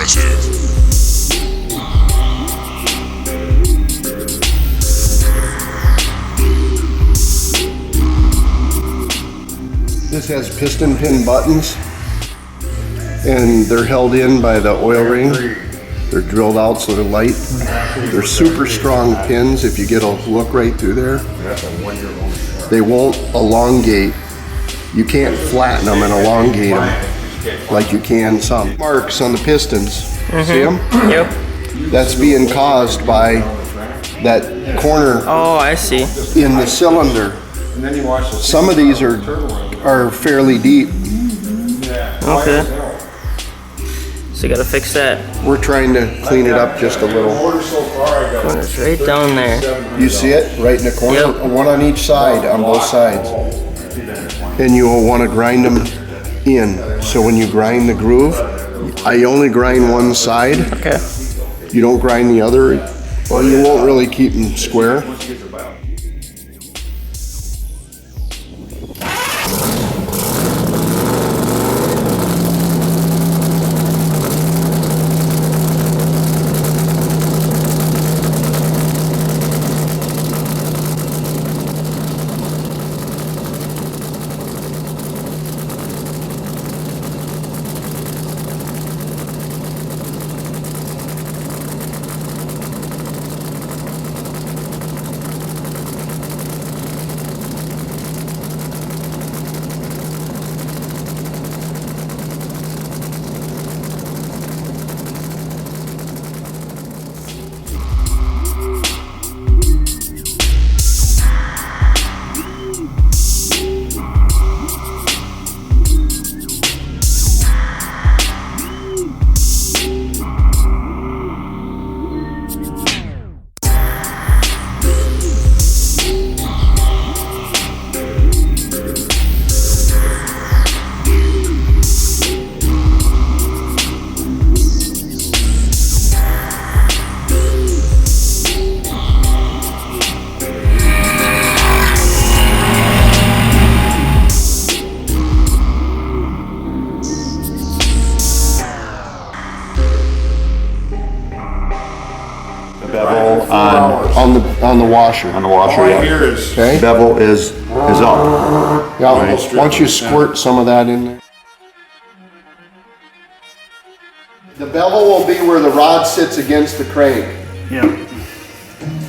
impressive. This has piston pin buttons, and they're held in by the oil ring. They're drilled out so they're light. They're super strong pins. If you get a look right through there, they won't elongate. You can't flatten them and elongate them like you can some. Marks on the pistons, see them? Yep. That's being caused by that corner Oh, I see. in the cylinder. Some of these are fairly deep. Okay. So you gotta fix that. We're trying to clean it up just a little. Corner's right down there. You see it right in the corner? Yep. One on each side, on both sides. And you will want to grind them in. So when you grind the groove, I only grind one side. Okay. You don't grind the other. Well, you won't really keep them square. Bevel On the washer. on the washer, yeah. Okay? Bevel is up. Yeah, once you squirt some of that in there. The bevel will be where the rod sits against the crank. Yeah.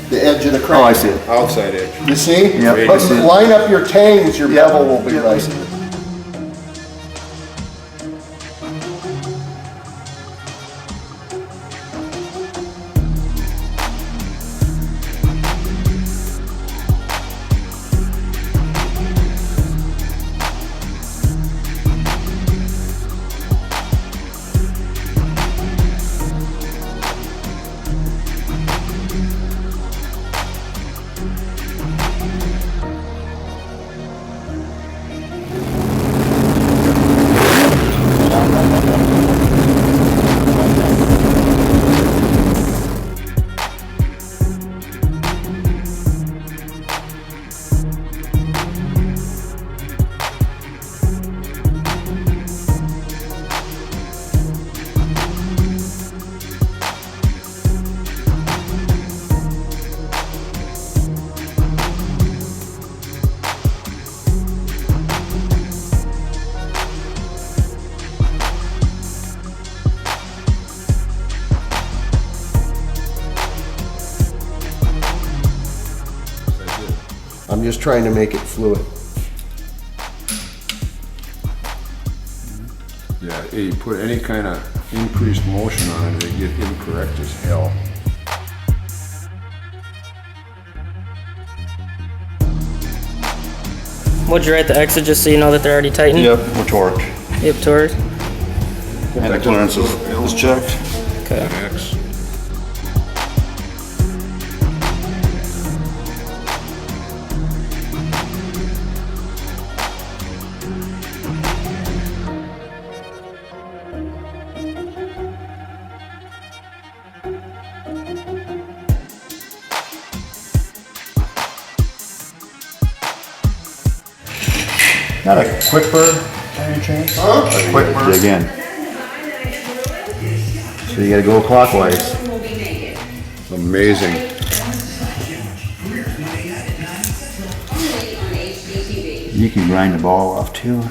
The edge of the crank. Oh, I see it. Outside edge. You see? Yep, But I see it. line up your tangs, your bevel will be right. I'm just trying to make it fluid. Yeah, you put any kind of increased motion on it, it get incorrect as hell. Would you write the exit just so you know that they're already tightened? Yep, we're torqued. Yep, torqued. And the clearance is checked. Okay. X. Not a quick burn, by any chance? A quick burn? Dig in. So you gotta go clockwise. It's amazing. You can grind the ball off too.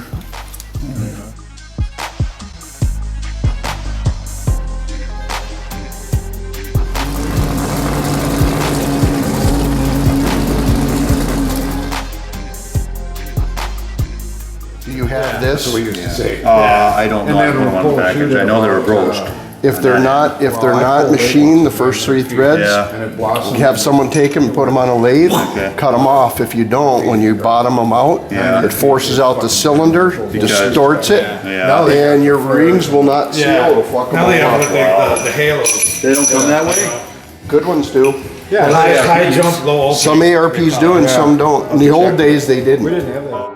Do you have this? We used to say. I don't know. I And put then them on the package. I know they were broached. If they're not machined, the first 3 threads, Yeah. And it blossoms. have someone take them and put them on a lathe, cut them off. If you don't, when you bottom them out, Yeah. it forces out the cylinder, distorts it, Yeah. and your rings will not seal. Yeah. It'll fuck them Now they all have up. the halos. They don't come that way? Good ones do. Yeah, High jump, low opening. Some ARPs do and some don't. In the old days, they we didn't. didn't have that.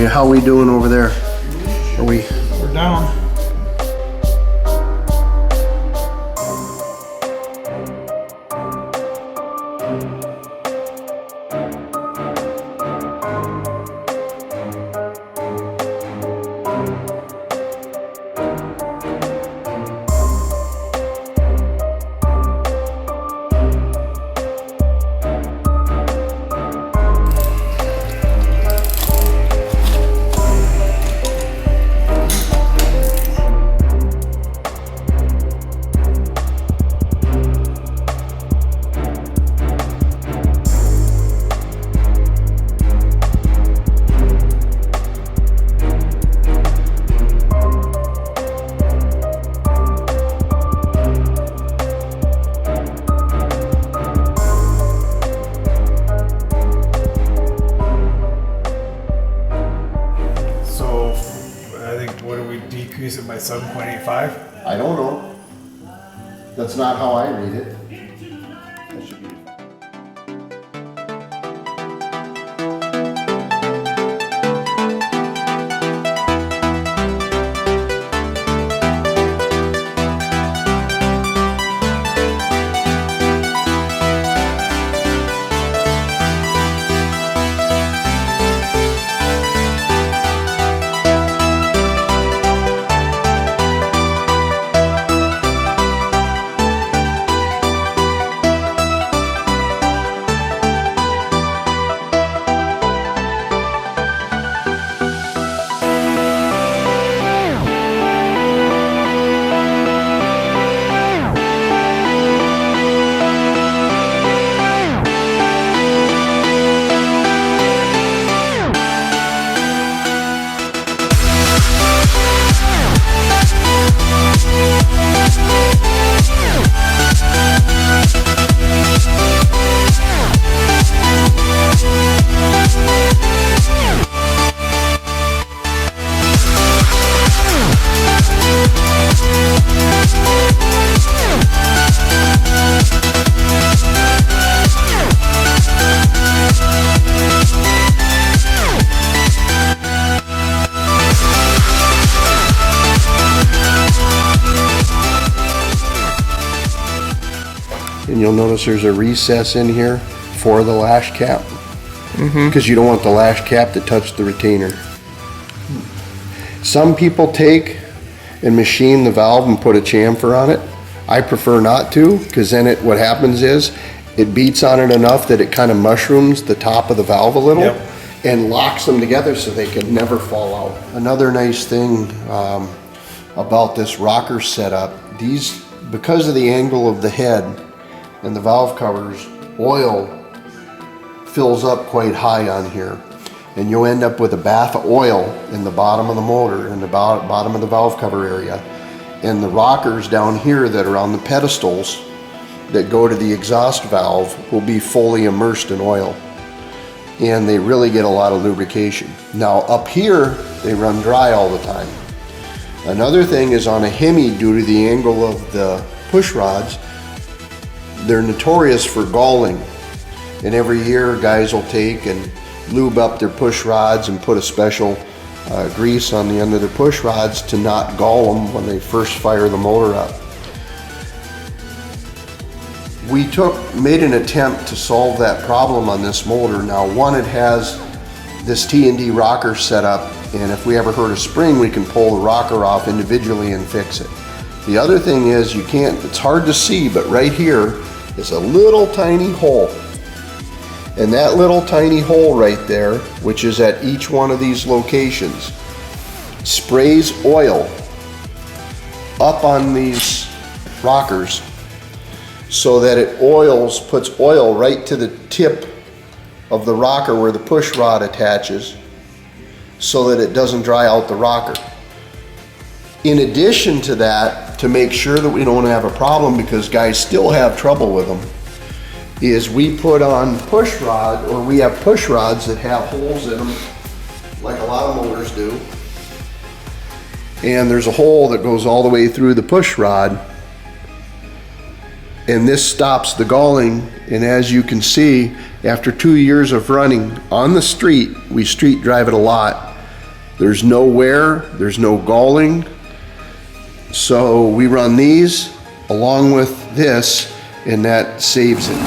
How we doing over there? Are we? We're down. Decrease it by 7.85. I don't know. That's not how I read it. you'll notice there's a recess in here for the lash cap. Because you don't want the lash cap to touch the retainer. Some people take and machine the valve and put a chamfer on it. I prefer not to, because then what happens is it beats on it enough that it kind of mushrooms the top of the valve a little. Yep. And locks them together so they can never fall out. Another nice thing about this rocker setup, because of the angle of the head and the valve covers, oil fills up quite high on here. And you'll end up with a bath of oil in the bottom of the motor, in the bottom of the valve cover area. And the rockers down here that are on the pedestals that go to the exhaust valve will be fully immersed in oil. And they really get a lot of lubrication. Now up here, they run dry all the time. Another thing is on a Hemi, due to the angle of the push rods, they're notorious for galling. And every year guys will take and lube up their push rods and put a special grease on the end of their push rods to not gall them when they first fire the motor up. We made an attempt to solve that problem on this motor. Now, one, it has this T&D rocker set up, and if we ever hurt a spring, we can pull the rocker off individually and fix it. The other thing is it's hard to see, but right here is a little tiny hole. And that little tiny hole right there, which is at each one of these locations, sprays oil up on these rockers, so that it puts oil right to the tip of the rocker where the push rod attaches, so that it doesn't dry out the rocker. In addition to that, to make sure that we don't have a problem, because guys still have trouble with them, is we put on push rod, or we have push rods that have holes in them, like a lot of motors do. And there's a hole that goes all the way through the push rod, and this stops the galling. And as you can see, after 2 years of running on the street, we street drive it a lot, there's no wear, there's no galling. So we run these along with this, and that saves it.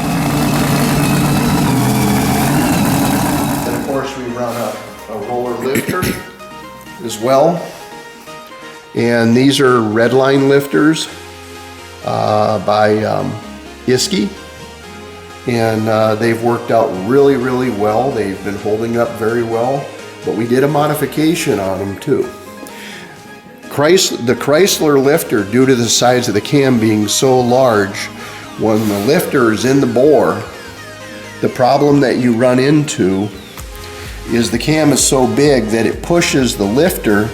And of course we run a roller lifter as well. And these are red line lifters by Iski, and they've worked out really, really well. They've been holding up very well, but we did a modification on them too. The Chrysler lifter, due to the size of the cam being so large, when the lifter is in the bore, the problem that you run into is the cam is so big that it pushes the lifter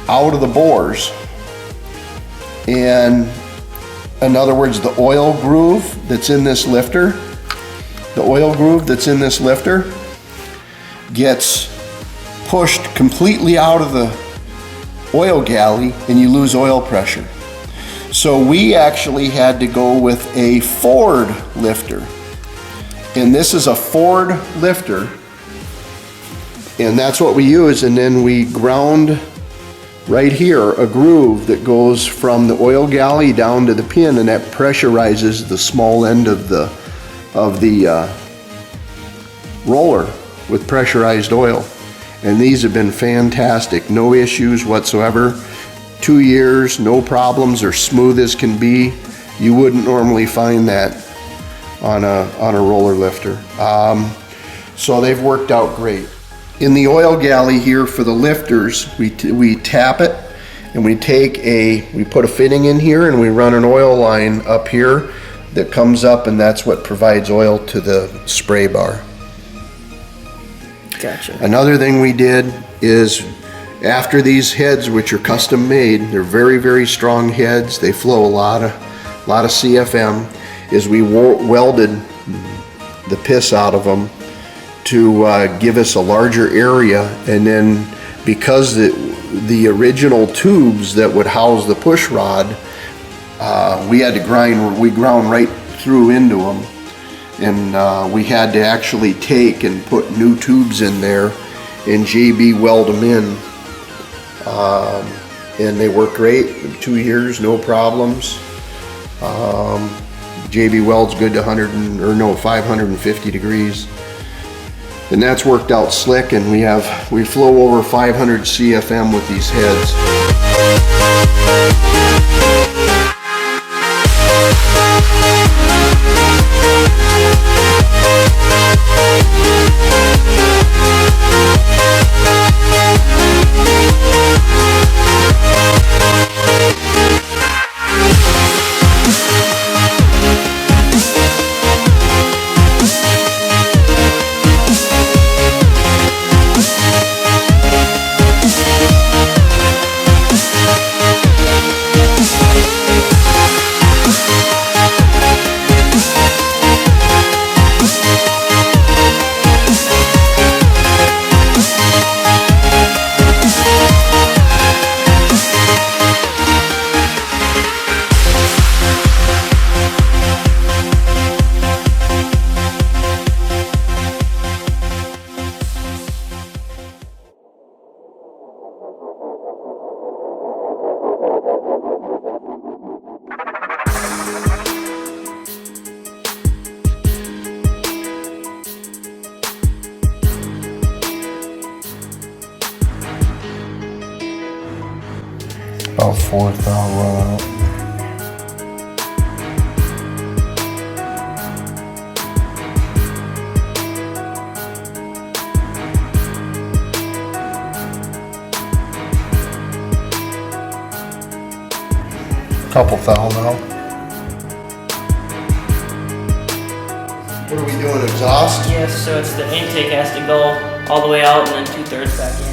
out of the bores. And in other words, the oil groove that's in this lifter, gets pushed completely out of the oil galley, and you lose oil pressure. So we actually had to go with a Ford lifter. And this is a Ford lifter, and that's what we use. And then we ground right here a groove that goes from the oil galley down to the pin, and that pressurizes the small end of the roller with pressurized oil. And these have been fantastic, no issues whatsoever. 2 years, no problems, they're smooth as can be. You wouldn't normally find that on a roller lifter. So they've worked out great. In the oil galley here for the lifters, we tap it, and we put a fitting in here, and we run an oil line up here that comes up, and that's what provides oil to the spray bar. Gotcha. Another thing we did is, after these heads, which are custom made, they're very, very strong heads, they flow a lot of CFM, is we welded the piss out of them to give us a larger area. And then because the original tubes that would house the push rod, we ground right through into them, and we had to actually take and put new tubes in there and JB weld them in, and they work great. 2 years, no problems. JB Weld's good to 550 degrees. And that's worked out slick, and we flow over 500 CFM with these heads. About 4th I'll run out. Couple thou now. What are we doing, exhaust? Yes, so it's the intake has to go all the way out and then 2/3 back in.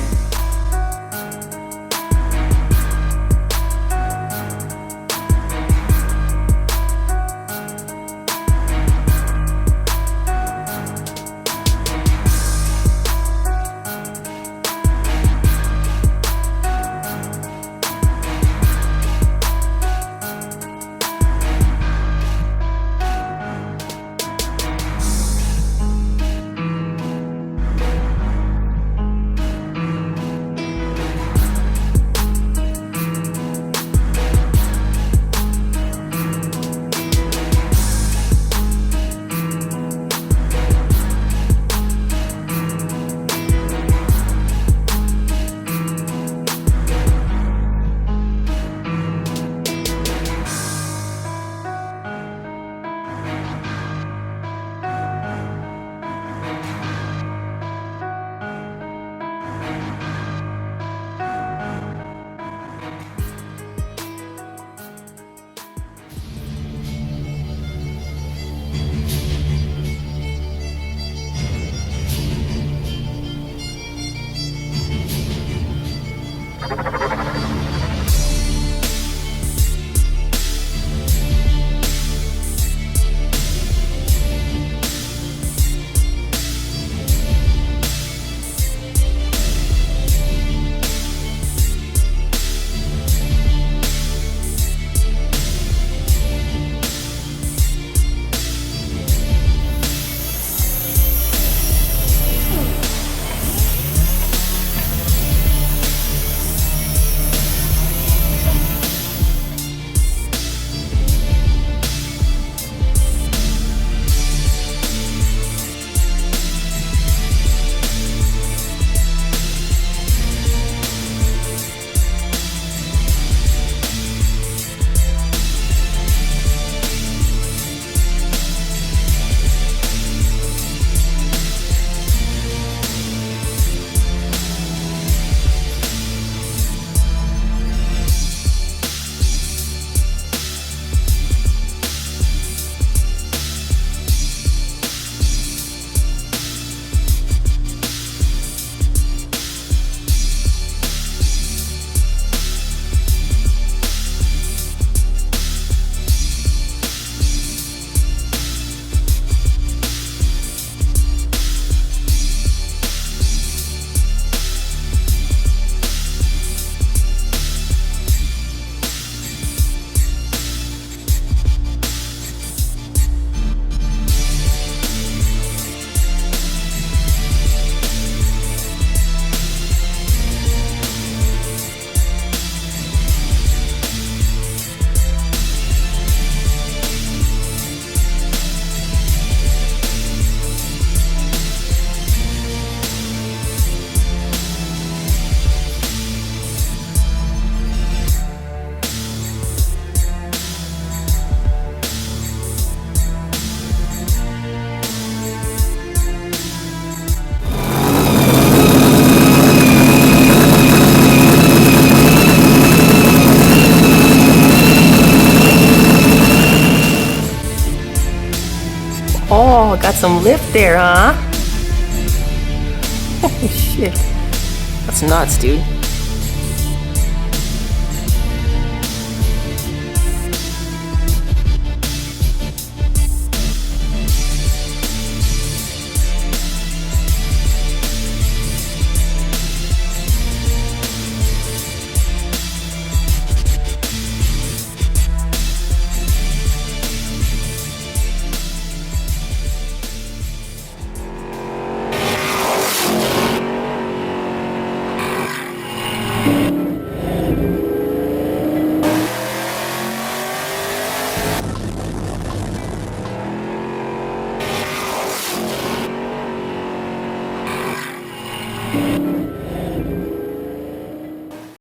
some lift there, huh? Holy shit. That's nuts, dude.